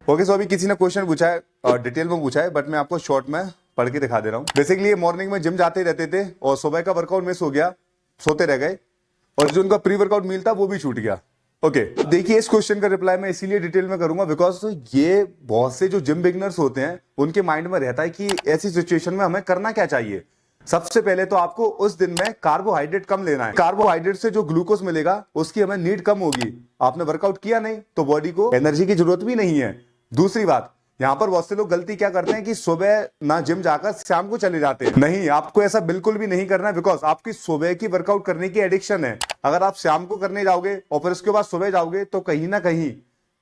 Okay, सो अभी किसी ने क्वेश्चन पूछा है और डिटेल में पूछा है, बट मैं आपको शॉर्ट में पढ़ के दिखा दे रहा हूँ। बेसिकली ये मॉर्निंग में जिम जाते रहते थे और सुबह का वर्कआउट मिस हो गया, सोते रह गए, और जो उनका प्री वर्कआउट मील था वो भी छूट गया। ओके, देखिए इस क्वेश्चन का रिप्लाई मैं इसीलिए डिटेल में करूंगा बिकॉज ये बहुत से जो जिम बिगनर्स होते हैं उनके माइंड में रहता है कि ऐसी सिचुएशन में हमें करना क्या चाहिए। सबसे पहले तो आपको उस दिन में कार्बोहाइड्रेट कम लेना है। कार्बोहाइड्रेट से जो ग्लूकोज मिलेगा उसकी हमें नीड कम होगी। आपने वर्कआउट किया नहीं तो बॉडी को एनर्जी की जरूरत भी नहीं है। दूसरी बात, यहां पर बहुत से लोग गलती क्या करते हैं कि सुबह ना जिम जाकर शाम को चले जाते हैं। नहीं, आपको ऐसा बिल्कुल भी नहीं करना है बिकॉज आपकी सुबह की वर्कआउट करने की एडिक्शन है। अगर आप शाम को करने जाओगे और फिर उसके बाद सुबह जाओगे तो कहीं ना कहीं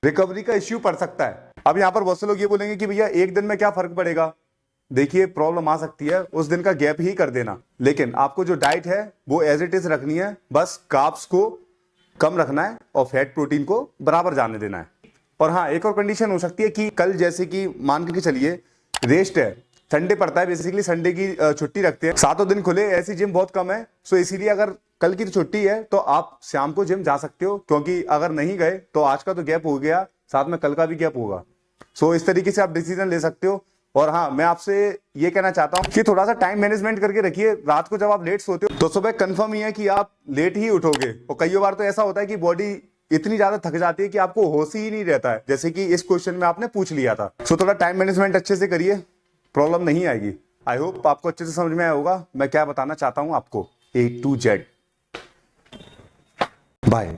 रिकवरी का इश्यू पड़ सकता है। अब यहां पर बहुत से लोग ये बोलेंगे कि भैया एक दिन में क्या फर्क पड़ेगा। देखिए प्रॉब्लम आ सकती है, उस दिन का गैप ही कर देना, लेकिन आपको जो डाइट है वो एज इट इज रखनी है। बस कार्ब्स को कम रखना है और फैट प्रोटीन को बराबर जाने देना है। और हाँ, एक और कंडीशन हो सकती है कि कल जैसे कि मान के चलिए रेस्ट है, संडे पड़ता है, बेसिकली संडे की छुट्टी रखते हैं, 7 दिन खुले, ऐसी जिम बहुत कम है। सो इसीलिए अगर कल की छुट्टी है तो आप शाम को जिम जा सकते हो, क्योंकि अगर नहीं गए तो आज का तो गैप हो गया, साथ में कल का भी गैप होगा। सो इस तरीके से आप डिसीजन ले सकते हो। और हाँ, मैं आपसे ये कहना चाहता हूँ कि थोड़ा सा टाइम मैनेजमेंट करके रखिए। रात को जब आप लेट सोते हो तो सुबह कंफर्म ही है कि आप लेट ही उठोगे, और कई बार तो ऐसा होता है कि बॉडी इतनी ज्यादा थक जाती है कि आपको होश ही नहीं रहता है, जैसे कि इस क्वेश्चन में आपने पूछ लिया था। सो थोड़ा टाइम मैनेजमेंट अच्छे से करिए, प्रॉब्लम नहीं आएगी। आई होप आपको अच्छे से समझ में आया होगा मैं क्या बताना चाहता हूं आपको A to Z। बाय।